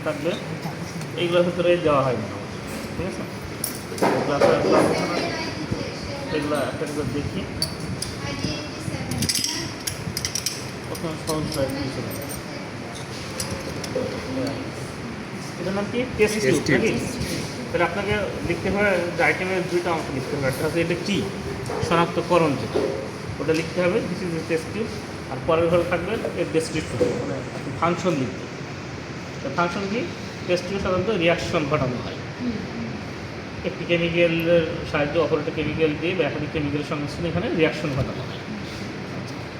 থাকবে, এইগুলোর ভিতরে দেওয়া হয় না, ঠিক আছে। এগুলো একটা করে দেখি। প্রথম সহজ এটার নাম কি? টেস্ট টিউব নাকি? তাহলে আপনাকে লিখতে হবে যে আইটেমের দুইটা অংশ লিখতে হবে, একটা হচ্ছে এটা কী শনাক্তকরণ, যেটা ওটা লিখতে হবে, this is a test tube. আর পরের ঘরে থাকবে এর ডেসক্রিপশন, মানে ফাংশন লিখতে। ফাংশন কি? টেস্ট টিউব সাধারণত রিয়াকশন ঘটানো হয় একটি কেমিক্যালের সাহায্যে অপর একটা কেমিক্যাল দিয়ে বা একাধিক কেমিক্যালের সংমিশ্রণে এখানে রিয়াকশন ঘটানো হয়।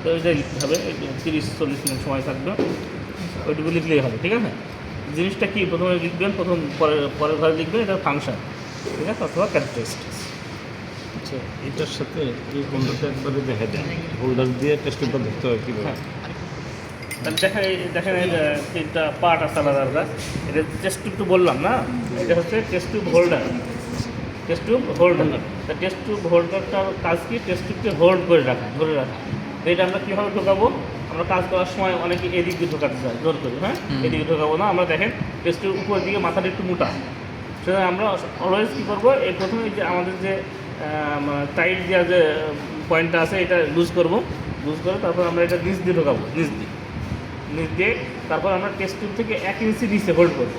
তো ওইটাই লিখতে হবে, 30-40 মিনিট সময় থাকবে, ওইটুকু লিখলেই হবে, ঠিক আছে। জিনিসটা কি প্রথমে লিখবেন, পরের ঘরে লিখবেন এটা ফাংশন, ঠিক আছে, অথবা ক্যারেক্টারিস্টিক্স। আচ্ছা, এটার সাথে এই বন্ধুটা একবারে দেখা যায় হোল্ডার দিয়ে টেস্টটা দেখতে হয় কীভাবে? হ্যাঁ, তাহলে দেখেন তিনটা পার্ট আছে আলাদা আলাদা। এটা টেস্ট টিউব তো বললাম না, এটা হচ্ছে test tube holder. Test tube holder, তা টেস্ট টিউব হোল্ডারটার কাজ কি? টেস্ট টিউবকে হোল্ড করে রাখা, ধরে রাখা। তো এটা আমরা কীভাবে ঢোকাবো? আমরা কাজ করার সময় অনেকে এদিক দিয়ে ঢোকাতে চাই, জোর করি, হ্যাঁ, এদিকে ঢোকাবো না। আমরা দেখেন টেস্ট টিউব উপরের দিকে মাথাটা একটু মোটা, সেটা আমরা অলওয়েজ কী করবো, এই প্রথমে যে আমাদের যে টাইট দেওয়ার যে পয়েন্টটা আছে এটা লুজ করবো, লুজ করে তারপর আমরা এটা নিচ দিয়ে ঢোকাবো, নিচ দিয়ে তারপর আমরা টেস্ট টিউব থেকে 1 ইঞ্চি নিচে হোল্ড করবো,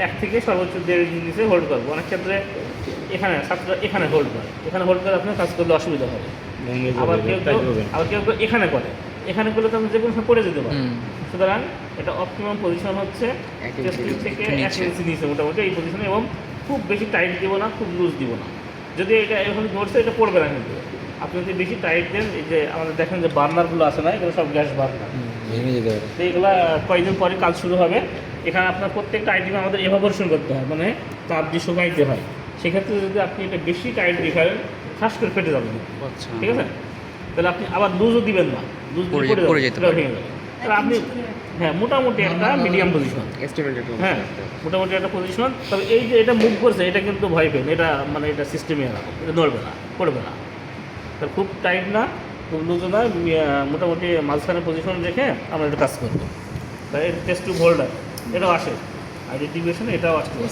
1 থেকে সর্বোচ্চ 1.5 ইঞ্চি নিচে হোল্ড করবো। অনেক ক্ষেত্রে এখানে ছাত্ররা এখানে হোল্ড করে, এখানে হোল্ড করে আপনার কাজ করলে অসুবিধা হবে। আবার কেউ এখানে করে, এখানে করলে তো যে কোনো সময় পড়ে যেতে পারে। সুতরাং এটা অপটিমাম পজিশন হচ্ছে টেস্ট টিউব থেকে 1 ইঞ্চি নিচে মোটামুটি এই পজিশনে, এবং খুব বেশি টাইট দিব না, খুব লুজ দিব না। যদি এটা এরকম ধরছে এটা পড়বে না, কিন্তু আপনি যদি বেশি টাইট দেন, এই যে আমাদের দেখেন যে বার্নারগুলো আছে না, এগুলো সব গ্যাস বার্নার, তো এগুলো কয়েকদিন পরে কাজ শুরু হবে। এখানে আপনার প্রত্যেকটা আইটেমে আমাদের এভাপোরেশন করতে হয়, মানে তাপ দিয়ে শুকাইতে হয়। সেক্ষেত্রে যদি আপনি এটা বেশি টাইট দিয়ে ফেলেন, খাস করে ফেটে যাবে, ঠিক আছে। তাহলে আপনি আবার লুজও দিবেন না, লুজ পড়ে যেতে ভেঙে যাবে। তাহলে আপনি হ্যাঁ মোটামুটি একটা মিডিয়াম পজিশন, হ্যাঁ মোটামুটি একটা পজিশন। তবে এই যে এটা মুভ করছে, এটা কিন্তু ভয় পেন, এটা মানে এটা সিস্টেমে এটা নড়বে না, পড়বে না। তাহলে খুব টাইট না, খুব লুজও না, মোটামুটি মাঝখানে পজিশন রেখে আমরা এটা কাজ করবো। তাই টেস্ট টিউব হোল্ডার এটাও আসে, আর ডিভিশনে এটাও আসতে পারে।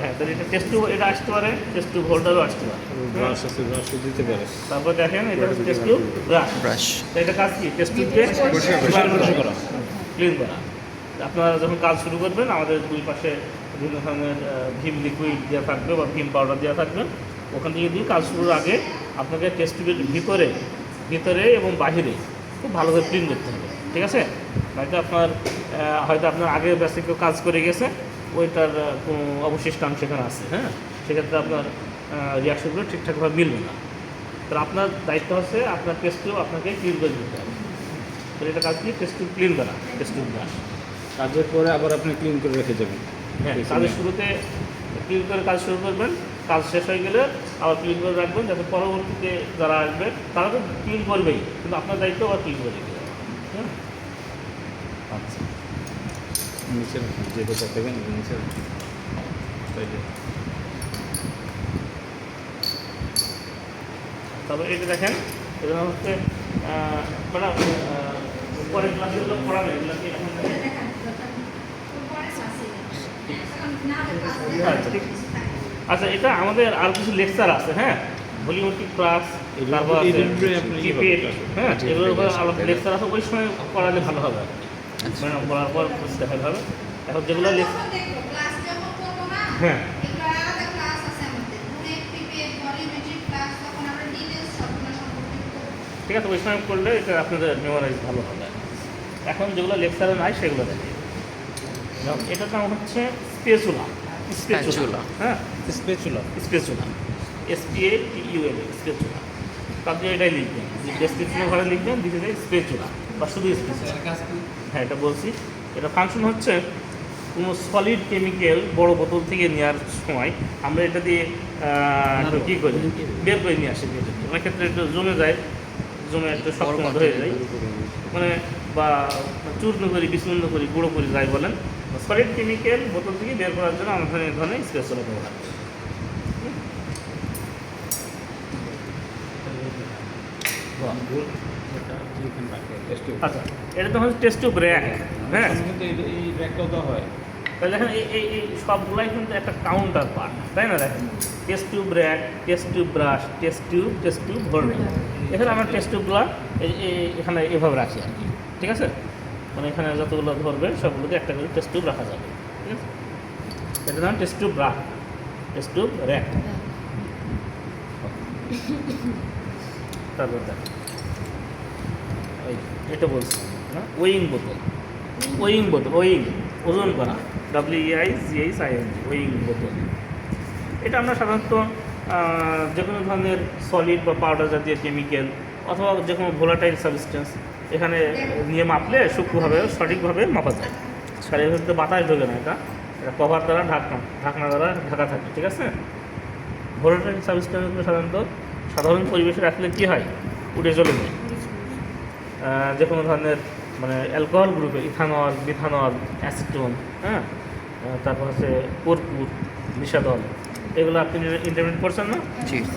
হ্যাঁ, তাহলে এটা টেস্ট টিউব এটা আসতে পারে, টেস্ট টিউব হোল্ডারও আসতে পারে। দিতে পারে। তারপর দেখেন এটা হচ্ছে টেস্ট টিউব ব্রাশ। এটা কাজ কি? টেস্ট টিউবকে ক্লিন করা। আপনারা যখন কাজ শুরু করবেন, আমাদের দুই পাশে বিভিন্ন ধরনের ভিম লিকুইড দেওয়া থাকবে বা ভিম পাউডার দেওয়া থাকবে। ওখান থেকে দিয়ে কাজ শুরুর আগে আপনাকে টেস্ট টিউবের ভিতরে এবং বাহিরে খুব ভালো করে ক্লিন করতে হবে, ঠিক আছে। হয়তো আপনার আগের ব্যাচে কেউ কাজ করে গেছে, ওইটার কোনো অবশিষ্টাংশ সেখানে আছে, হ্যাঁ, সেক্ষেত্রে আপনার রিয়াকশনগুলো ঠিকঠাকভাবে মিলবে না। তো আপনার দায়িত্ব হচ্ছে আপনার টেস্ট টিউব আপনাকে ক্লিন করে দিতে হবে। তো এটা কাজ কি? টেস্ট টিউব ক্লিন করা, টেস্ট টিউব ব্রাশ। কাজের পরে আবার আপনি ক্লিন করে রেখে যাবেন। হ্যাঁ, কাজের শুরুতে ক্লিন করে কাজ শুরু করবেন, কাজ শেষ হয়ে গেলে আবার ক্লিন করে রাখবেন, যাতে পরবর্তীতে যারা আসবে তারা তো ক্লিন করবেই, কিন্তু আপনার দায়িত্ব আবার ক্লিন করে দিতে হবে। হ্যাঁ, আচ্ছা, নিচে যেটা দেখাবেন নিচে তারপর এটা দেখেন, এটা হচ্ছে মানে পরের ক্লাসেগুলো পড়াবে, এগুলোকে এখন আচ্ছা, এটা আমাদের আর কিছু লেকচার আছে, হ্যাঁ, ভলিউমেট্রিক ক্লাস, তারপর হ্যাঁ, এগুলোর উপর আলাদা লেকচার আছে, ওই সময় পড়ালে ভালো হবে, মানে পড়ার পর বুঝতে ভালো হবে। এখন যেগুলো হ্যাঁ ঠিক আছে, ওই সময় করলে এটা আপনাদের মেমোরাইজ ভালো হবে। এখন যেগুলো লেকচারে নাই সেগুলো দেখে। এটার নাম হচ্ছে স্পেচুলা, হ্যাঁ, স্পেচুলা স্পেচুলা। স্পেচুলা। তারপরে এটাই লিখবেন, ডেসক্রিপশনের ঘরে লিখবেন, দিতে দেয় স্পেচুলা বা শুধু স্পেচুলা। হ্যাঁ, এটা বলছি। এটা ফাংশন হচ্ছে কোনো সলিড কেমিক্যাল বড় বোতল থেকে নেওয়ার সময় আমরা এটা দিয়ে কী করি, বের করে নিয়ে আসি। অনেক ক্ষেত্রে একটু জমে যায়, জমে একটু শক্ত মতো হয়ে যায়, মানে বা চূর্ণ করি, বিচূর্ণ করি, গুঁড়ো করি, যাই বলেন। সলিড কেমিক্যাল বোতল থেকে বের করার জন্য আমাদের এই ধরনের স্পেচুলা ব্যবহার করি। আচ্ছা, এটা তো হচ্ছে টেস্ট টিউব র্যাক। হ্যাঁ, কিন্তু এই র্যাকটাও দেওয়া হয়। তাহলে দেখেন এই সবগুলাই কিন্তু একটা কাউন্টার পার্ট, তাই না? দেখেন test tube rack, test tube brush, test tube holder. এখানে আমরা টেস্ট টিউবগুলো এখানে এভাবে রাখি আর কি, ঠিক আছে? মানে এখানে যতগুলো ধরবে সবগুলোতে একটা করে টেস্ট টিউব রাখা যাবে, ঠিক আছে? এটা নাম test tube brush, test tube rack. তারপর দেখ এটা বলছি না, ওয়িং বোতল, ওয়িং ওজন করা, WEIGHING, ওয়িং বোতল। এটা আমরা সাধারণত যে কোনো ধরনের সলিড বা পাউডার জাতীয় কেমিক্যাল অথবা যে কোনো ভোলাটাইল সাবস্টেন্স এখানে নিয়ে মাপলে সূক্ষ্মভাবে সঠিকভাবে মাপা যায়। আর এর ভিতরে বাতাস ঢোকে না, এটা কভার দ্বারা ঢাকনা দ্বারা ঢাকা থাকে, ঠিক আছে? ভোলাটাইল সাবস্টেন্সগুলো সাধারণত সাধারণ পরিবেশে রাখলে কী হয়, উঠে চলে যায়। যে কোনো ধরনের মানে অ্যালকোহল গ্রুপে ইথানল, মিথানল, অ্যাসিটোন, হ্যাঁ, তারপর হচ্ছে কর্পূর, নিশাদল, এগুলো আপনি ইন্টারমিডিয়েট করছেন না?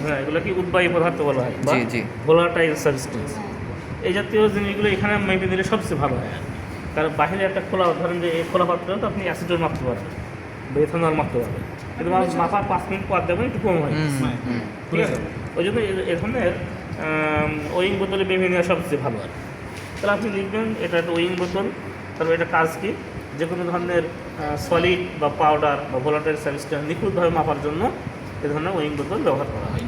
হ্যাঁ, এগুলো কি উদ্বায়ী পদার্থ বলা হয়, ভোলাটাইল সাবস্টেন্স। এই জাতীয় জিনিসগুলো এখানে মেপে দিলে সবচেয়ে ভালো হয়। কারণ বাহিরে একটা খোলা, ধরেন যে এই খোলা পাত্র তো আপনি অ্যাসিটোন মাপতে পারবেন বা ইথানল মাপতে পারবেন, কিন্তু মাপার 5 মিনিট পর দেবেন একটু কম হয়, ঠিক আছে? ওই জন্য এ ধরনের ওয়িং বোতলে মেপে নেওয়া সবচেয়ে ভালো আর। তাহলে আপনি লিখবেন এটা একটা ওয়িং বোতল, তারপর এটা কাজ কি, যে কোনো ধরনের সলিড বা পাউডার বা ভোলাটাইল সাবস্টেন্স নিখুঁতভাবে মাপার জন্য এ ধরনের ওয়িং বোতল ব্যবহার করা হয়,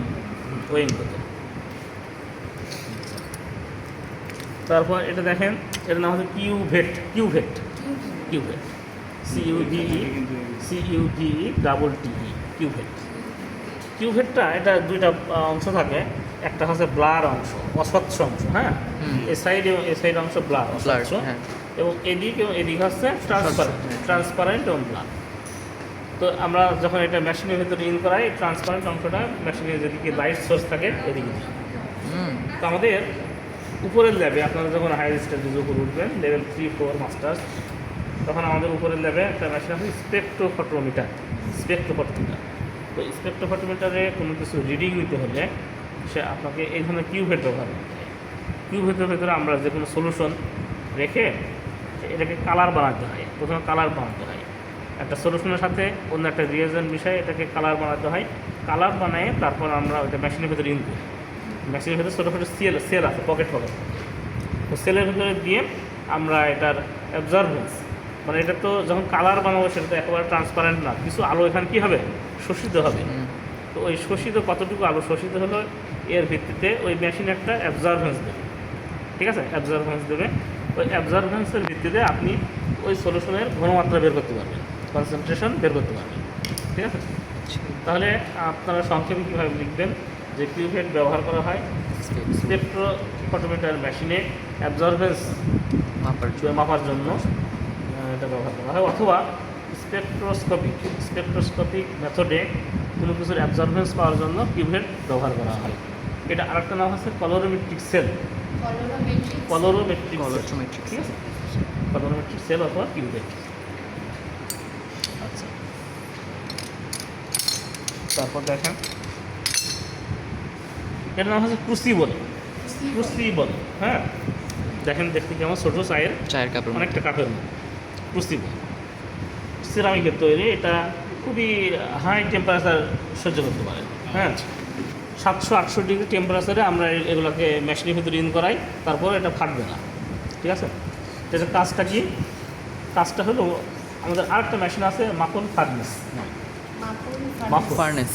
ওয়িং বোতল। তারপর এটা দেখেন, এটার নাম হচ্ছে কিউভেট, CUVE কিউভেট। কিউভেটটা এটা দুইটা অংশ থাকে, একটা হচ্ছে ব্লার অংশ, অস্বচ্ছ অংশ, হ্যাঁ, এই সাইড অংশ ব্লার, অস্বচ্ছ, এবং এদিক হচ্ছে ট্রান্সপারেন্ট এবং ব্লার। তো আমরা যখন এটা মেশিনের ভিতরে ইন করাই, ট্রান্সপারেন্ট অংশটা মেশিনের যেদিকে লাইট সোর্স থাকে এদিকে। তো আমাদের উপরের ল্যাবে আপনারা যখন হায়ার স্টাডিজ উপরে উঠবেন, লেভেল 3, 4 মাস্টার্স, তখন আমাদের উপরের ল্যাবে একটা মেশিন আছে স্পেকট্রোফটোমিটার। তো স্পেকট্রোফটোমিটারে কোনো কিছু রিডিং নিতে হলে সে আপনাকে এই ধরনের কিউভেট ব্যবহার করতে হয়। কিউভেটের ভেতরে আমরা যে কোনো সলিউশন রেখে এটাকে কালার বানাতে হয়, প্রথমে কালার বানাতে হয় একটা সলিউশনের সাথে অন্য একটা রিয়েজেন্ট বিষয়ে এটাকে কালার বানাতে হয়। কালার বানিয়ে তারপর আমরা ওইটা মেশিনের ভেতরে ইন করি। মেশিনের ভেতরে ছোটো ছোটো সেল আছে, পকেট তো সেলের ভেতরে দিয়ে আমরা এটার অ্যাবজর্বেন্স, মানে এটা তো যখন কালার বানাবো সেটা তো একেবারে ট্রান্সপারেন্ট না, কিছু আলো এখানে কী হবে, শোষিত হবে। তো ওই শোষিত কতটুকু আলো শোষিত হলো এর ভিত্তিতে ওই মেশিন একটা অ্যাবজর্বেন্স দেবে, ঠিক আছে? অ্যাবজর্বেন্স দেবে, ওই অ্যাবজর্বেন্সের ভিত্তিতে আপনি ওই সলিউশনের ঘনমাত্রা বের করতে পারবেন, কনসেন্ট্রেশন বের করতে পারবেন, ঠিক আছে? তাহলে আপনারা সংক্ষেপে কীভাবে লিখবেন যে কিউভেট ব্যবহার করা হয় স্পেকট্রোফটোমিটার মেশিনে অ্যাবজর্বেন্স মাপার জন্য এটা ব্যবহার করা হয়, অথবা স্পেকট্রোস্কোপিক মেথডে কোনো কিছুর অ্যাবজর্বেন্স পাওয়ার জন্য কিউভেট ব্যবহার করা হয়। এটা আরেকটা নাম হচ্ছে কলোরোমেট্রিক সেল, ঠিক আছে? কলোরোমেট্রিক সেল অথবা কিউভেট। আচ্ছা, তারপর দেখেন এটার নাম হচ্ছে ক্রুসিবল, হ্যাঁ, দেখেন দেখতে কেমন ছোটো চায়ের কাপ, অনেকটা কাপের মতো। ক্রুসিবল সিরামিকের তৈরি, এটা খুবই হাই টেম্পারেচার সহ্য করতে পারে, হ্যাঁ, 700-800 ডিগ্রি টেম্পারেচারে আমরা এগুলোকে মেশিনের ভিতরে ইন করাই, তারপর এটা ফাটবে না, ঠিক আছে? এটা কাজটা কি, কাজটা হলো আমাদের আরেকটা মেশিন আছে মাখন ফার্নেস, মাখন ফার্নেস,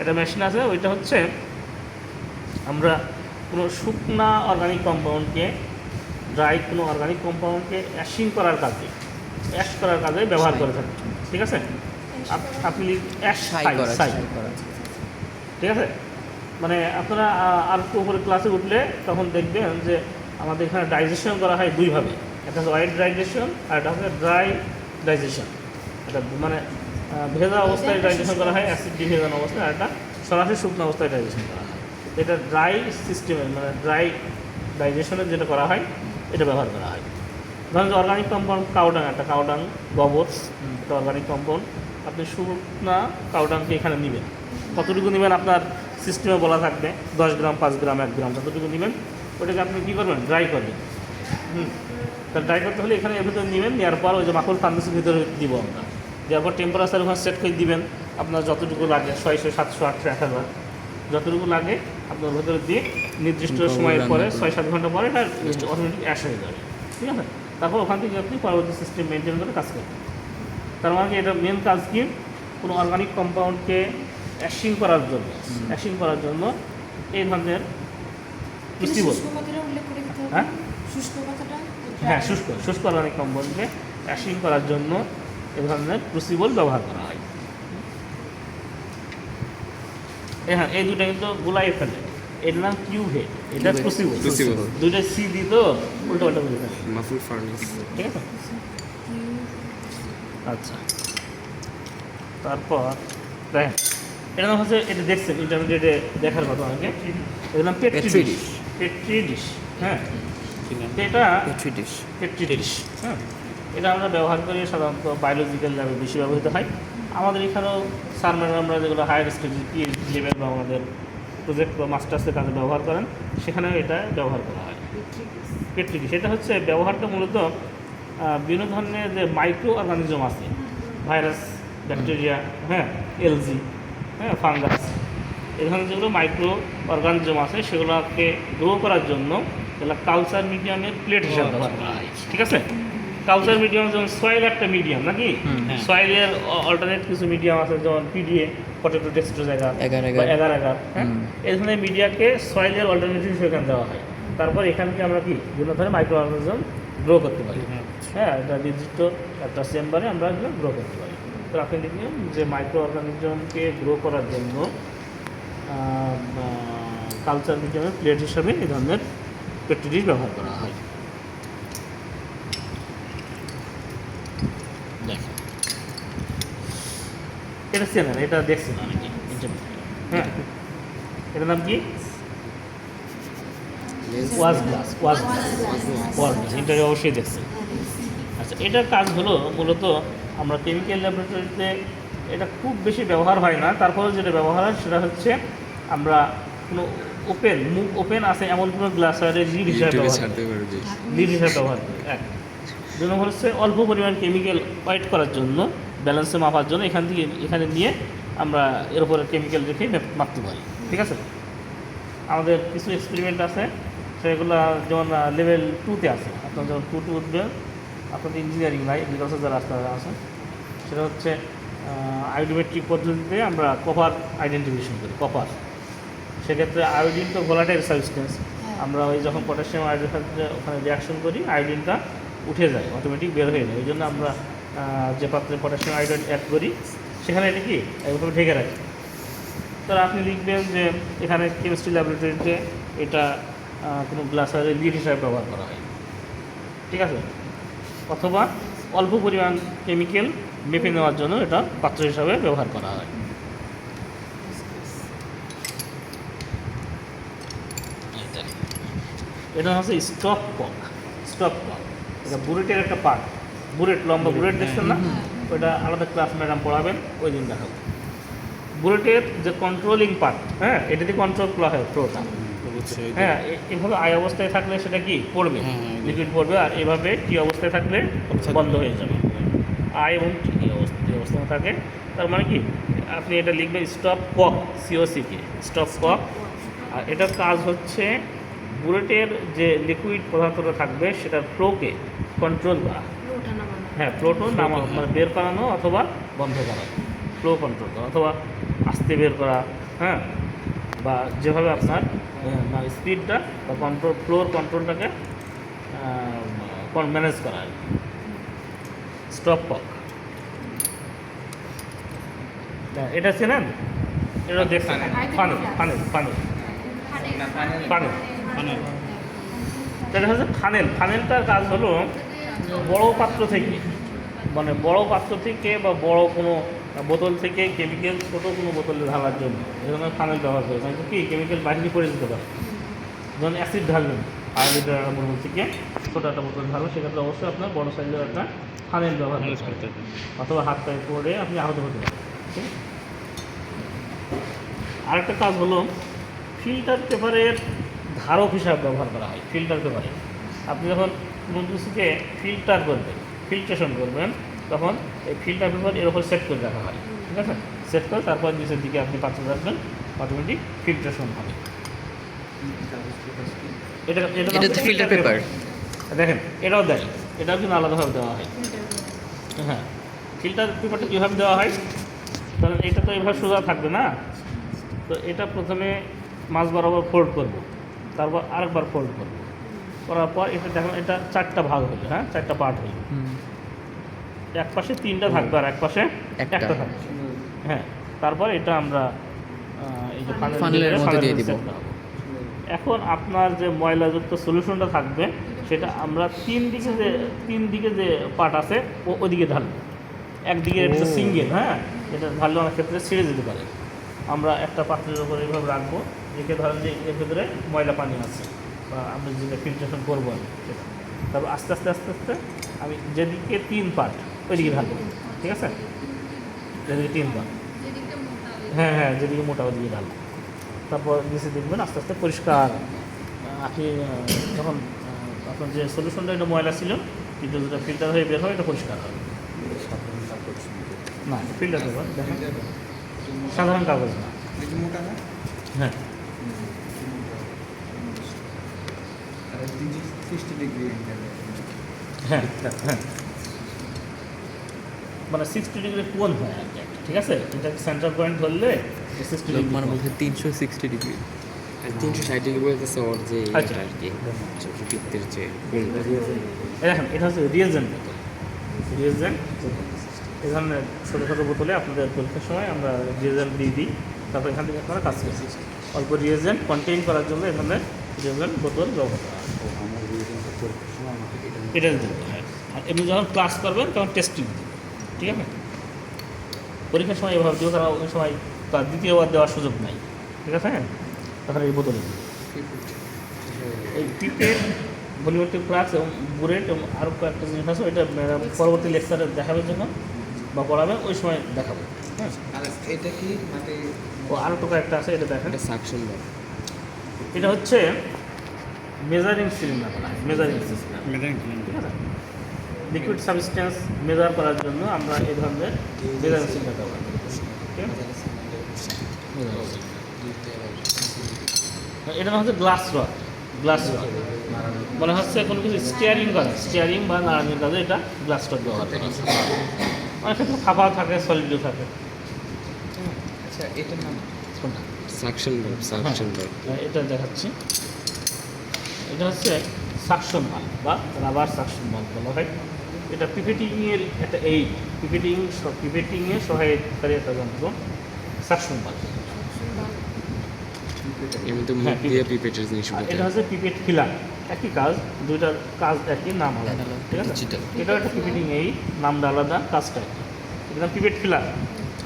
এটা মেশিন আছে। ওইটা হচ্ছে আমরা কোনো শুকনা অর্গানিক কম্পাউন্ডকে, ড্রাই কোনো অর্গানিক কম্পাউন্ডকে অ্যাশ করার কাজে ব্যবহার করে থাকি, ঠিক আছে? আপনি ঠিক আছে? মানে আপনারা আর একটু উপরে ক্লাসে উঠলে তখন দেখবেন যে আমাদের এখানে ডাইজেশন করা হয় দুইভাবে, একটা হচ্ছে ওয়েট ডাইজেশন আর একটা হচ্ছে ড্রাই ডাইজেশন। এটা মানে ভেজা অবস্থায় ডাইজেশন করা হয়, অ্যাসিড ডিভিশন অবস্থায়, আর একটা সরাসরি শুকনো অবস্থায় ডাইজেশন করা হয়। এটা ড্রাই সিস্টেমের মানে ড্রাই ডাইজেশনের যেটা করা হয় এটা ব্যবহার করা হয়। ধরেন যে অর্গানিক কম্পাউন্ড কাউডাং গোবর, এটা অর্গানিক কম্পাউন্ড, আপনি শুকনা কাউডাংকে এখানে নেবেন, কতটুকু নেবেন আপনার সিস্টেমে বলা থাকবে, 10 গ্রাম, 5 গ্রাম, 1 গ্রাম, যতটুকু নেবেন ওটাকে আপনি কী করবেন, ড্রাই করবেন। তাহলে ড্রাই করতে হলে এখানে এর ভিতরে নেবেন, নেওয়ার পর ওই যে মাখন ফার্মেসির ভিতরে দিব আমরা, দেওয়ার পর টেম্পারেচার ওখানে সেট করে দিবেন আপনার যতটুকু লাগে, 600, 700, 800, 1000 যতটুকু লাগে আপনার ভেতরে দিয়ে নির্দিষ্ট সময়ের পরে 6-7 ঘন্টা পরে এটা অটোমেটিক অ্যাশ হয়ে যাবে, ঠিক আছে। তারপর ওখান থেকে আপনি পরবর্তী সিস্টেম মেনটেন করে কাজ করবেন। তার মানে এটা মেন কাজ কি, কোনো অর্গানিক কম্পাউন্ডকে অ্যাশিং করার জন্য এই ধরনের ক্রুসিবল, হ্যাঁ হ্যাঁ শুষ্ক অর্গানিক কম্পাউন্ডকে অ্যাশিং করার জন্য এই ধরনের ক্রুসিবল ব্যবহার করা হয়। হ্যাঁ, এই দুটো কিন্তু গোলাই ফেলে, এটার নাম কিউ হেড, এটা ক্রুসিবল। দুইটা সি দিই তো উল্টো পাল্টা বলে ফেলে, মাফল ফার্নেস, ঠিক আছে। আচ্ছা, তারপর দেখেন এটা নাম হচ্ছে, এটা দেখছেন ইন্টারমিডিয়েটে দেখার কথা অনেকে, এটার নাম পেট্রি ডিশ। হ্যাঁ, এটা পেট্রি ডিশ, হ্যাঁ, এটা আমরা ব্যবহার করি সাধারণত বায়োলজিক্যাল ল্যাবে বেশি ব্যবহৃত হয়। আমাদের এখানেও স্যার ম্যাডামরা যেগুলো হায়ার স্টাডিজ পিএইচডি লেভেল বা আমাদের প্রজেক্ট বা মাস্টার্সের কাজে ব্যবহার করেন, সেখানেও এটা ব্যবহার করা হয় পেট্রি ডিশ। এটা হচ্ছে ব্যবহারটা মূলত বিভিন্ন ধরনের যে মাইক্রো অর্গানিজম আছে, ভাইরাস, ব্যাকটেরিয়া, হ্যাঁ, এলজি, হ্যাঁ, ফাঙ্গাস, এই ধরনের যেগুলো মাইক্রো অর্গানিজম আছে সেগুলোকে গ্রো করার জন্য এগুলো কালচার মিডিয়ামের প্লেট হিসাবে ব্যবহার করা হয়, ঠিক আছে। কালচার মিডিয়াম যেমন সয়েল একটা মিডিয়াম নাকি, সয়েলের অল্টারনেট কিছু মিডিয়াম আছে যেমন পিডিএ, পটেটো টেক্সটো জায়গা, এগার, হ্যাঁ, এই ধরনের মিডিয়াকে সয়েলের অল্টারনেটিভ হিসেবে দেওয়া হয়। তারপর এখানকে আমরা কি বিভিন্ন ধরনের মাইক্রো অর্গানিজম গ্রো করতে পারি, হ্যাঁ, এটা নির্দিষ্ট একটা চেম্বারে আমরা এগুলো গ্রো করতে পারি। তো আপনি দেখবেন যে মাইক্রো অর্গানিজমকে গ্রো করার জন্য কালচার মিডিয়ামের প্লেট হিসাবে এই ধরনের পেট্রি ডিশ ব্যবহার করা হয়। দেখেন এটা চেনেন, এটা দেখছেন অনেকে, হ্যাঁ, এটার নাম কি, ওয়াশ গ্লাস ইন্টারভিউ অবশ্যই দেখছেন। আচ্ছা, এটার কাজ হলো মূলত আমরা কেমিক্যাল ল্যাবরেটরিতে এটা খুব বেশি ব্যবহার হয় না, তারপরেও যেটা ব্যবহার হয় সেটা হচ্ছে আমরা কোনো মুখ ওপেন আছে এমন কোনো গ্লাস লিড হিসাবে ব্যবহার করি। এক, 2 নম্বর হচ্ছে অল্প পরিমাণ কেমিক্যাল ওয়াইট করার জন্য, ব্যালেন্সে মাপার জন্য এখানে নিয়ে আমরা এর উপরে কেমিক্যাল রেখে মাপতে পারি, ঠিক আছে। আমাদের কিছু এক্সপেরিমেন্ট আছে সেগুলো যেমন লেভেল 2-তে আছে, আপনার যখন 2 উঠবে, আপনাদের ইঞ্জিনিয়ারিং নাই, এগ্রিকালচার যারা আছে সেটা হচ্ছে আয়োডিমেট্রিক পদ্ধতিতে আমরা কপার আইডেন্টিফিকেশন করি, কপার। সেক্ষেত্রে আয়োডিন তো ভোলাটাইল সাবস্টেন্স, আমরা ওই যখন পটাশিয়াম আয়োডিনের সাথে ওখানে রিয়াকশন করি আয়োডিনটা উঠে যায়, অটোমেটিক বের হয়ে যায়। ওই জন্য আমরা যে পাত্রে পটাশিয়াম আয়োডাইড অ্যাড করি সেখানে এটা কি এইভাবে ঢেকে রাখি। তো আপনি লিখবেন যে এখানে কেমিস্ট্রি ল্যাবরেটরিতে এটা কোনো গ্লাসারের লিড হিসাবে ব্যবহার করা হয়, ঠিক আছে। অথবা অল্প পরিমাণ কেমিক্যাল মেপে নেওয়ার জন্য এটা পাত্র হিসাবে ব্যবহার করা হয়। এটা হচ্ছে স্টপ কক, এটা বুলেটের একটা পার্ট, লম্বা বুলেট দেখছেন না, ওইটা আলাদা ক্লাস ম্যাডাম পড়াবেন, ওই দিন দেখাবো। বুলেটের যে কন্ট্রোলিং পার্ট, হ্যাঁ, এটা দিয়ে কন্ট্রোল করা হয় ফ্লোটা, হ্যাঁ, এভাবে আই অবস্থায় থাকলে সেটা কি পড়বে, লিকুইড পড়বে, আর এভাবে টি অবস্থায় থাকলে বন্ধ হয়ে যাবে। আই এবং টি অবস্থায় থাকে, তার মানে কি আপনি এটা লিখবেন stopcock, COCK, stopcock. আর এটার কাজ হচ্ছে বুলেটের যে লিকুইড পদার্থটা থাকবে সেটার ফ্লোকে কন্ট্রোল করা, হ্যাঁ, ফ্লোটো নামানো মানে বের করানো অথবা বন্ধ করা, ফ্লো কন্ট্রোল করা অথবা আস্তে বের করা, হ্যাঁ, বা যেভাবে আপনার স্পিডটা বা ফ্লোর কন্ট্রোলটাকে ম্যানেজ করা হয়। স্টপ কক এটা চেনেন, এটা দেখছেন, ফানেল এটা হচ্ছে ফানেলটার কাজ হলো বড় পাত্র থেকে বা বড় কোনো বোতল থেকে কেমিক্যাল ছোটো কোনো বোতলে ঢালার জন্য এই ধরনের ফানেল ব্যবহার করে, মানে কি কেমিক্যাল বাইরে পড়ে যেতে পারে। যখন অ্যাসিড ঢালবেন 1.5 লিটার বোতল থেকে ছোটো একটা বোতল ঢালবেন, সেক্ষেত্রে অবশ্যই আপনার বড় সাইজের একটা ফানেল ব্যবহার করতে হবে, অথবা হাত পায়ে পড়ে আপনি আহত হতে পারেন। আরেকটা কাজ হলো ফিল্টার পেপারের ধারক হিসাবে ব্যবহার করা হয়। ফিল্টার পেপারে আপনি যখন কোনো কিছুকে ফিল্টার করবেন, ফিল্ট্রেশন করবেন, তখন এই ফিল্টার পেপার এর উপর সেট করে রাখা হয়, ঠিক আছে? সেট করে তারপর নিচের দিকে আপনি পাত্র রাখবেন, অটোমেটিক ফিল্ট্রেশন হবে। এটা তো ফিল্টার পেপার। দেখেন এটাও দেয়, এটাও কিন্তু আলাদাভাবে দেওয়া হয়। হ্যাঁ, ফিল্টার পেপারটা কীভাবে দেওয়া হয়, কারণ এটা তো এভাবে সোজা থাকবে না, তো এটা প্রথমে মাছ বরাবর ফোল্ড করব, তারপর আরেকবার ফোল্ড করব, করার পর এটা দেখুন এটা 4টা ভাগ হলো, হ্যাঁ 4টা পার্ট হলো, এক পাশে 3টা থাকবে আর এক পাশে একটা। একটা থাকবে। হ্যাঁ, তারপর এটা আমরা এই যে ফানেলের মধ্যে দিয়ে দিব। set করাবো। এখন আপনার যে ময়লাযুক্ত সলিউশনটা থাকবে সেটা আমরা তিন দিকে যে পার্ট আছে ওদিকে ঢালবো। একদিকে এটা সিঙ্গেল, হ্যাঁ, এটা ঢাললে অনেক ক্ষেত্রে ছিঁড়ে যেতে পারে। আমরা একটা পাত্রের উপর এইভাবে রাখবো, রেখে ধরেন যে এর ভেতরে ময়লা পানি আছে বা আমরা যেটা ফিল্ট্রেশন করবো আমি সেটা, তারপর আস্তে আস্তে আস্তে আস্তে আমি যেদিকে 3 পার্ট ওইদিকে ঢালবো, ঠিক আছে? যেদিকে 3 পার্ট, হ্যাঁ হ্যাঁ, যেদিকে মোটা ওদিকে ঢালবো। তারপর নিচে দেখবেন আস্তে আস্তে পরিষ্কার। আপনি যখন আপনার যে সলিউশনটা এটা ময়লা ছিল, কিন্তু যেটা ফিল্টার হয়ে বের হয় এটা পরিষ্কার হবে না। ফিল্টার পেপার দেখেন, সাধারণ কাগজ না। হ্যাঁ, হ্যাঁ হ্যাঁ, মানে 60 ডিগ্রি কোণ হয় আর কি, ঠিক আছে? এটা সেন্টার পয়েন্ট ধরলে 60 ডিগ্রি মানে বলতে 360 ডিগ্রি। 360 ডিগ্রি বলতেছে ওর যে আচ্ছা। এটা আর কি বৃত্তের যে দেখেন এটা হচ্ছে রিয়েজেন্ট বোতল। রিয়েজেন্ট এই ধরনের ছোটো ছোটো বোতলে আপনাদের পরীক্ষার সময় আমরা রিয়েজেন্ট দিয়ে দিই, তারপর এখান থেকে আপনারা কাজ করছি। অল্প রিয়েজেন্ট কন্টেইন করার জন্য এখানে রিয়েজেন্ট বোতল ব্যবহার করা হয়। এটা দিতে হয়। আর এমনি যখন ক্লাস করবেন তখন টেস্টিং দিবেন, ঠিক আছে? পরীক্ষার সময় এভাবে দিও, কারণ ওই সময় তার দ্বিতীয়বার দেওয়ার সুযোগ নাই, ঠিক আছে? তখন এই বোতলে দিই। এই পিপেট, ভলিউমেট্রিক ফ্লাক্স এবং বুরেট এবং আরও কয়েকটা জিনিস আছে, এটা পরবর্তী লেকচারে দেখাবেন যখন বা পড়াবেন ওই সময় দেখাবো, হ্যাঁ? এটা কি মানে ও আরও তো কয়েকটা আছে, এটা দেখেন। এটা সাকশন বল। এটা হচ্ছে মেজারিং সিলিন্ডার, মেজারিং সিস্টেম, ঠিক আছে? লিকুইড সাবস্টেন্স মেজার করার জন্য আমরা এই ধরনের মেজারিং সিলিন্ডার ব্যবহার করি, ঠিক আছে? এটা হচ্ছে গ্লাস রড, গ্লাস রড মনে হচ্ছে কোনো কিছু স্টিয়ারিং বা নাড়ানোর কাজে এটা গ্লাস রড ব্যবহার করা হয়। অনেক ক্ষেত্রে ফাঁপা থাকে, সলিডও থাকে। আচ্ছা এটার নাম কোনটা? সাকশন বল। এটা দেখাচ্ছি। এটা হচ্ছে সাকশন বাল্ব বা রাবার সাকশন বাল্ব বলা হয়। এটা পিপেটিংয়ের একটা পিপেটিংয়ে সহায়তাকারী একটা যন্ত্র, সাকশন বাল্ব। এর মধ্যে মুখ হ্যাঁ, দিয়ে পিপেটের জিনিস আর বলতে এটা হচ্ছে পিপেট ফিলার, একই কাজ, দুইটার কাজ একই, নাম আলাদা, ঠিক আছে? Digital। এটাও একটা পিপেটিং, এই নামটা আলাদা, কাজটা একই। এটার নাম পিপেট ফিলার,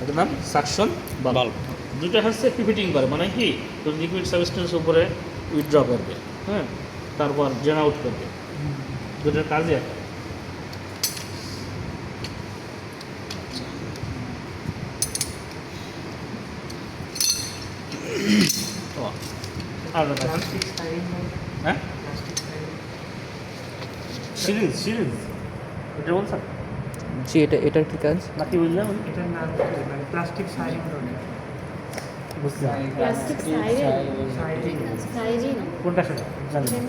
এটার নাম সাকশন বাল্ব। দুটো হচ্ছে পিপেটিং করে, মানে কি লিকুইড সাবস্টেন্স উপরে উইথড্র করবে, হ্যাঁ, তারপর ড্রেন আউট করবে, দুটোর কাজই এক। ও, আর দেখেন, হ্যাঁ, সিরিজ এটা বলছেন জি, এটার কি কাজ? নাকি বুঝলাম? এটার নাম মানে প্লাস্টিক সাইরিং রড বুঝলাম প্লাস্টিক সাইরিন কোনটা সেটা জানি না।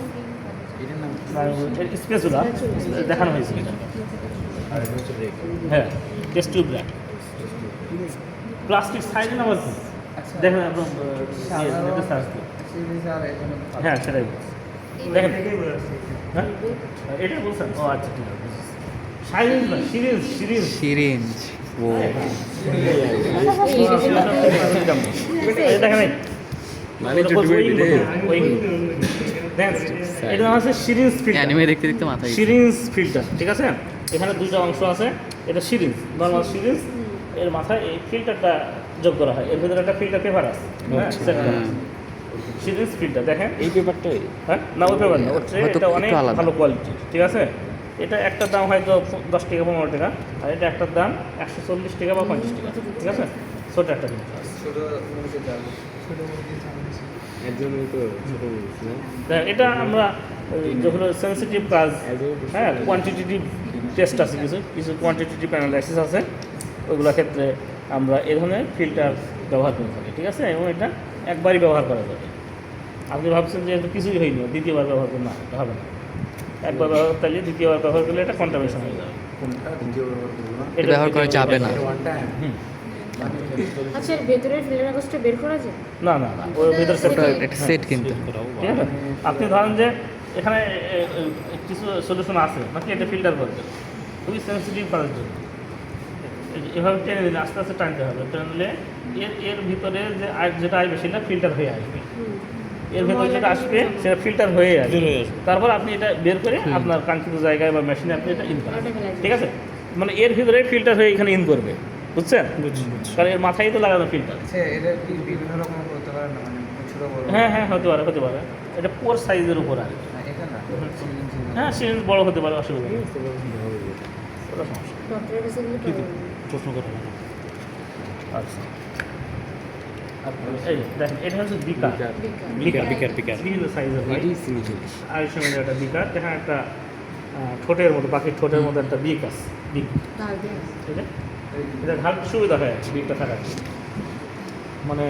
এটার নাম স্পেসুলা দেখানো হয়েছে, হ্যাঁ, test tube brand. Plastic siren আবার কি দেখেন একদম সার্চ দিন। সিরিজ আর এখানে হ্যাঁ সেটাই দেখেন, হ্যাঁ এটা বলছেন। ও আচ্ছা, ঠিক আছে, সাইরিন না, সিরিজ। সিরিঞ্জ। ও দেখেন মানে চুটুকুই দিলে এটা হচ্ছে সিরিঞ্জ ফিল্টার। অ্যানিমে দেখতে দেখতে মাথায় গেছে। সিরিঞ্জ ফিল্টার, ঠিক আছে? এখানে দুটো অংশ আছে, এটা সিরিঞ্জ, নর্মাল সিরিঞ্জ, এর মাথায় এই ফিল্টারটা যোগ করা হয়, এর ভিতরে একটা ফিল্টার পেপার আছে, হ্যাঁ, সেট করা আছে। সিরিঞ্জ ফিল্টার দেখেন, এই পেপারটাই হ্যাঁ, না ওই পেপার না, ওর চেয়ে হয়তো এটা অনেক একটু আলাদা। ভালো কোয়ালিটি, ঠিক আছে? এটা একটার দাম হয়তো 10 টাকা 15 টাকা, আর এটা একটার দাম 140 টাকা বা 50 টাকা, ঠিক আছে? ছোটো একটা জিনিস আছে। ছোট মুরগি জাল ছোট মুরগি জাল এর জন্যই তো ছোট বলছি না। দেখেন, এটা আমরা যেগুলো সেন্সিটিভ কাজ, হ্যাঁ, কোয়ান্টিটেটিভ টেস্ট আছে, কিছু কিছু কোয়ান্টিটেটিভ অ্যানালাইসিস আছে, ওইগুলোর ক্ষেত্রে আমরা এই ধরনের ফিল্টার ব্যবহার করে থাকি, ঠিক আছে? এবং এটা একবারই ব্যবহার করা যাবে। আপনি ভাবছেন যে এটা কিছুই হয়নি, দ্বিতীয়বার ব্যবহার করুন, না, এটা হবে না। একবার ব্যবহার করলে দ্বিতীয়বার ব্যবহার করলে এটা কন্টামিনেশন হয়ে যাবে। এটা ব্যবহার করা যাবে না। আচ্ছা, এর ভেতরের ফিল্টার কাগজটা বের করা যায়? না না না, ওর ভিতরে সেট ওটা একটা সেট কিন্তু ঠিক আছে। আপনি ধরেন যে এখানে কিছু সলিউশন আছে, বাকি এটা ফিল্টার করতে খুবই সেন্সিটিভ করার জন্য এভাবে টেনে দিলে আস্তে আস্তে টানতে হবে। টানলে এর ভিতরে যে যেটা আসবে সেটা ফিল্টার হয়ে আসবে, এর ভিতরে যেটা আসবে সেটা ফিল্টার হয়ে আসবে। তারপর আপনি এটা বের করে আপনার কাঙ্ক্ষিত জায়গায় বা মেশিনে আপনি এটা ইন করেন, ঠিক আছে? মানে এর ভিতরে ফিল্টার হয়ে এখানে ইন করবে, বুঝছেন? কারণ এর মাথায় তো লাগানো ফিল্টার। আচ্ছা, এটা কি বিভিন্ন রকম করতে পারে না, মানে ছোট বড়? হ্যাঁ হ্যাঁ, হতে পারে হতে পারে। এটা পোর সাইজের উপর আর কি। না, এটা না, হ্যাঁ, সিরিঞ্জ বড় হতে পারে, অসুবিধা নেই, কোনো সমস্যা নেই। ডক্টরের কাছে গেলে পাওয়া যাবে। প্রশ্ন করা আচ্ছা, এই দেখেন, এটা হচ্ছে বিকার, বিকার। বিভিন্ন সাইজের হয়। এটি সিমিলার। 250 ml একটা বিকার, যেখানে একটা ঠোঁটের মতো, পাখির ঠোঁটের মতো একটা বিক আছে, বিক, ডাল দিয়ে। ঠিক আছে? এটা ঢালতে সুবিধা হয় বিকটা থাকার জন্য। মানে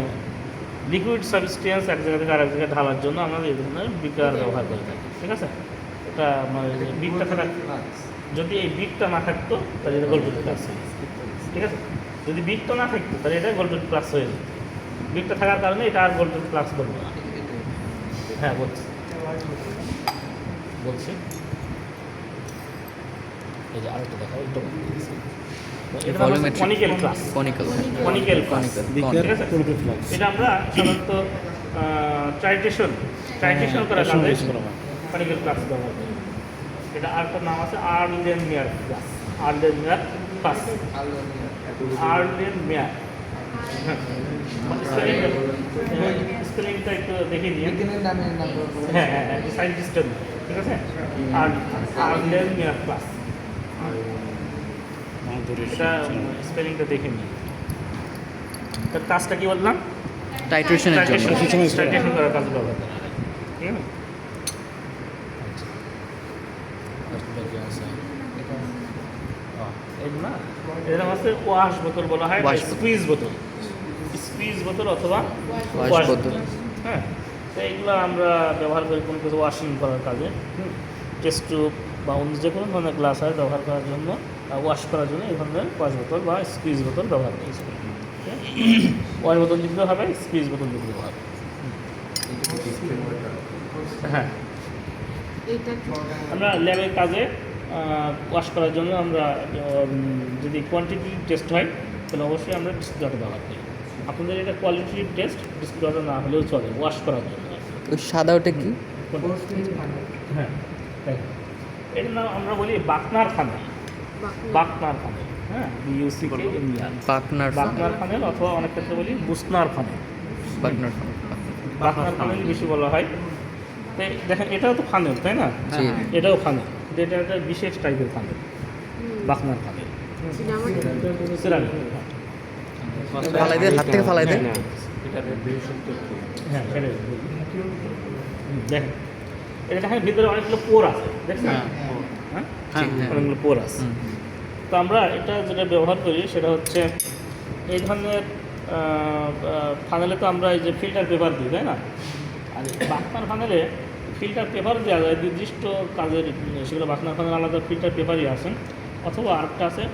লিকুইড সাবস্টেন্স এক জায়গা থেকে আরেক জায়গায় ঢালার জন্য আমরা এই ধরনের বিকার ব্যবহার করে থাকি, ঠিক আছে? এটা মানে বিকটা থাকার, যদি এই বিকটা না থাকতো তাহলে এটা গোল্ডেন প্লাস, ঠিক আছে? যদি বিকটা না থাকতো তাহলে এটা গোল্ডেন প্লাস হয়ে যেত। বিকটা থাকার কারণে এটা আর গোল্ডেন প্লাস বলবো না। হ্যাঁ, বলছি এই যে আরেকটা দেখা, Volumetric. Conical class, conical. Conical class, ঠিক আছে? এটা আমরা সাধারণত ট্রাইটেশন করার কাজে কনিক্যাল ক্লাস ব্যবহার করি। এটা আরেকটা নাম আছে আর্লেনমিয়ার ক্লাস, আর্লেনমিয়ার ক্লাস, আর্লেনমিয়ার। স্পেলিংটা একটু দেখে নিয়ে, বিজ্ঞানের নামের নাম বলবো। হ্যাঁ হ্যাঁ, সায়েন্টিস্টের, ঠিক আছে? আর্লেনমিয়ার ক্লাস, এটা স্পেলিংটা দেখে নিই। তার কাজটা কি বললাম? টাইট্রেশনের জন্য। টাইট্রেশন করার কাজে ব্যবহার করা হয়, ঠিক আছে? এর নাম আছে ওয়াশ বোতল বলা হয়, ওয়াশ বোতল। স্কুইজ বোতল অথবা ওয়াশ ওয়াশ বোতল। বোতল। হ্যাঁ, তো এইগুলো আমরা ব্যবহার করি কোনো কিছু ওয়াশিং করার কাজে, টেস্ট টিউব বা অন্য যে কোনো ধরনের গ্লাস হয় ব্যবহার করার জন্য, ওয়াশ করার জন্য এই ধরনের ওয়াশ বোতল বা স্কুইজ বোতল ব্যবহার করি। ওয়াশ বোতল দিতে হবে, স্কুইজ বোতল দিতে হবে। হ্যাঁ, এটা কি? আমরা ল্যাবের কাজে ওয়াশ করার জন্য আমরা যদি কোয়ান্টিটি টেস্ট হয় তাহলে অবশ্যই আমরা ডিস্ট্রিবিউটর ব্যবহার করি। আপনাদের এটা কোয়ালিটি টেস্ট ডিস্ট্রিবিউটর না হলেও চলে, ওয়াশ করার জন্য। ওই সাদা ওটা কি? হ্যাঁ, তাই। এটার নাম আমরা বলি বাকনার ফানেল, বাকনার ফানেল, হ্যাঁ, পাকনার বাকনার ফানেল, অথবা অনেক ক্ষেত্রে বলি বুসনার ফানেল। পাকনার বাকনার ফানেল বেশি বলা হয়। তাই দেখেন, এটাও তো ফানেল, তাই না? জি। এটাও ফানেল, এটা একটা বিশেষ টাইপের ফানেল, বাকনার ফানেল, সিরামিক। ফালাই দে, হাত থেকে ফালাই দে। হ্যাঁ, সেটাই। দেখেন, এটা দেখেন ভিতরে অনেকগুলো পোর আছে, দেখছেন? হ্যাঁ, অনেকগুলো পোর আছে। তো আমরা এটা যেটা ব্যবহার করি সেটা হচ্ছে এই ধরনের ফানেলে তো আমরা এই যে ফিল্টার পেপার দিই, তাই না? আর বাকনার ফানেলে ফিল্টার পেপার দেওয়া যায় নির্দিষ্ট কাজের, সেগুলো বাকনার ফানেল আলাদা ফিল্টার পেপারই আসেন, অথবা আরেকটা আছে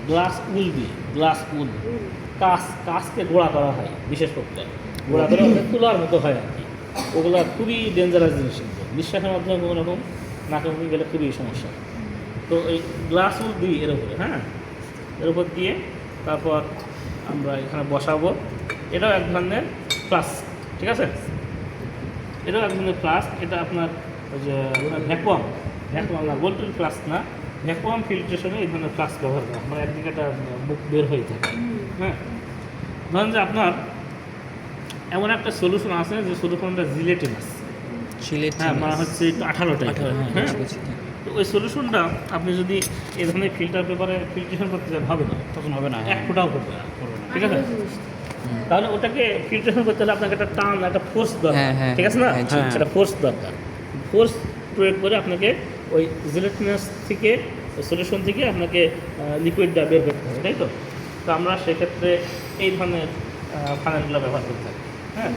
গ্লাস উল দিয়ে, গ্লাস উল, কাঁচকে গোড়া করা হয় বিশেষ করতে, গোড়া করে তুলার মতো হয় আর কি। ওগুলো খুবই ডেঞ্জারাস জিনিস, কিন্তু নিঃশ্বাসের মাধ্যমে কোনো রকম নাকে মুখে গেলে খুবই সমস্যা। তো এই গ্লাস উল দিই এর উপরে, হ্যাঁ, এর উপর দিয়ে তারপর আমরা এখানে বসাবো। এটাও এক ধরনের ফ্লাস্ক, ঠিক আছে? এটাও এক ধরনের ফ্লাস্ক। এটা আপনার ওই যে ভ্যাকুয়াম না, গোল্ডেন ফ্লাস্ক না, ভ্যাকুয়াম ফিল্ট্রেশনে এই ধরনের ফ্লাস্ক ব্যবহার করা, মানে একদিকে একটা মুখ বের হয়ে থাকে। হ্যাঁ, ধরেন যে আপনার এমন একটা সলিউশন আছে যে সলিউশনটা জিলেটিনাস, হ্যাঁ, মানে হচ্ছে একটু আঠালো টাইপের, হ্যাঁ। তো ওই সলিউশনটা আপনি যদি এই ধরনের ফিল্টার পেপারে ফিল্ট্রেশন করতে চান, হবে না, তখন হবে না, এক ফোঁটাও করবে না, ঠিক আছে? তাহলে ওটাকে ফিল্ট্রেশন করতে হলে আপনাকে একটা টান, একটা ফোর্স দরকার, হ্যাঁ, ঠিক আছে না? হ্যাঁ, জি, জি। সেটা ফোর্স দরকার। ফোর্স প্রয়োগ করে আপনাকে ওই জিলেটিনাস থেকে সলিউশন থেকে আপনাকে লিকুইডটা বের করতে হবে, তাই তো? তো আমরা সেক্ষেত্রে এই ধরনের ফানেলগুলো ব্যবহার করতে থাকি। হ্যাঁ,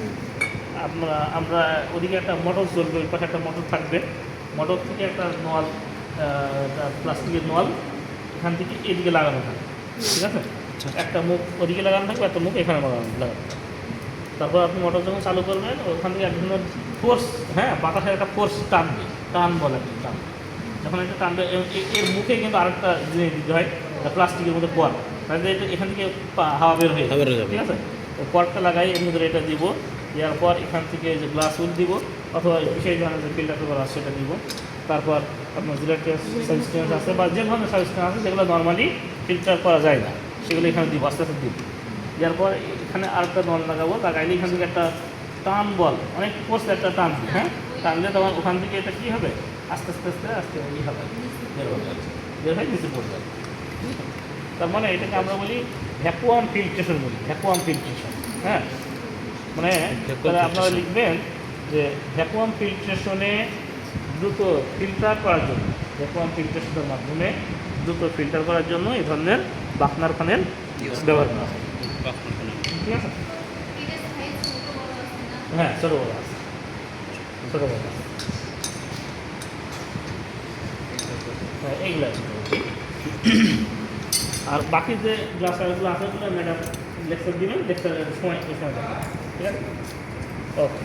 আমরা ওদিকে একটা মোটর চলবে, ওই পাশে একটা মোটর থাকবে, মোটর থেকে একটা নল, প্লাস্টিকের নল এখান থেকে এদিকে লাগানো থাকে, ঠিক আছে? একটা মুখ ওদিকে লাগানো থাকবে, একটা মুখ এখানে লাগানো থাকবে। তারপর আপনি মোটর যখন চালু করবেন ওখান থেকে এক ধরনের ফোর্স, হ্যাঁ, বাতাসের একটা ফোর্স টানবে, টান বলে আর কি, টান। যখন এটা টানবে এর মুখে কিন্তু আরেকটা জিনিস দিতে হয়, প্লাস্টিকের মধ্যে পর, তাহলে এটা এখান থেকে হাওয়া বের হয়ে যাবে, ঠিক আছে? তো পরটা লাগাই এর মধ্যে এটা দিব, দেওয়ার পর এখান থেকে যে গ্লাস উইল দিব, অথবা বিশেষ ধরনের যে ফিল্টার পেপার আছে সেটা দিব। তারপর আপনার জিলেটের সাবস্টেন্স আছে বা যে ধরনের সাবস্টেন্স আছে যেগুলো নর্মালি ফিল্টার করা যায় না, সেগুলো এখানে দিব, আস্তে আস্তে দিব। দেওয়ার পর এখানে আরেকটা নল লাগাবো, লাগাইলে এখান থেকে একটা টান বল, অনেক ফোর্স একটা টান, হ্যাঁ, টানলে তখন ওখান থেকে এটা কী হবে, আস্তে আস্তে আস্তে আস্তে ই হবে, বের হয়ে যাবে, বের হয়ে নিচে পড়ে যাবে। তার মানে এটাকে আমরা বলি ভ্যাকুয়াম ফিল্ট্রেশন বলি, ভ্যাকুয়াম ফিল্ট্রেশন। হ্যাঁ, মানে তাহলে আপনারা লিখবেন যে ভ্যাকুয়াম ফিল্ট্রেশনে দ্রুত ফিল্টার করার জন্য, ভ্যাকুয়াম ফিল্ট্রেশনের মাধ্যমে দ্রুত ফিল্টার করার জন্য এই ধরনের বাকনার ফানেল ব্যবহার করা হয়, ঠিক আছে? হ্যাঁ, ছোটো বড় আছে, ছোটো বড় আছে, হ্যাঁ, এইগুলো আছে। আর বাকি যে গ্লাসগুলো আছে ওগুলো ম্যাডাম লেকচার দিবেন, লেকচারের সময়, ঠিক আছে? ওকে।